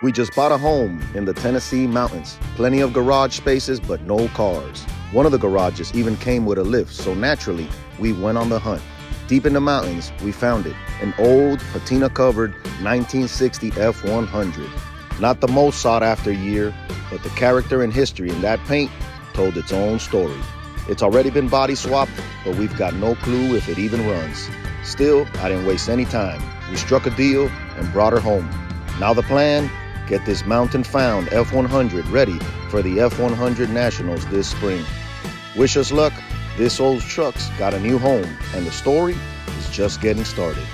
We just bought a home in the Tennessee mountains. Plenty of garage spaces, but no cars. One of the garages even came with a lift, so naturally, we went on the hunt. Deep in the mountains, we found it, an old patina-covered 1960 F100. Not the most sought-after year, but the character and history in that paint told its own story. It's already been body swapped, but we've got no clue if it even runs. Still, I didn't waste any time. We struck a deal and brought her home. Now the plan? Get this mountain-found F100 ready for the F100 Nationals this spring. Wish us luck. This old truck's got a new home, and the story is just getting started.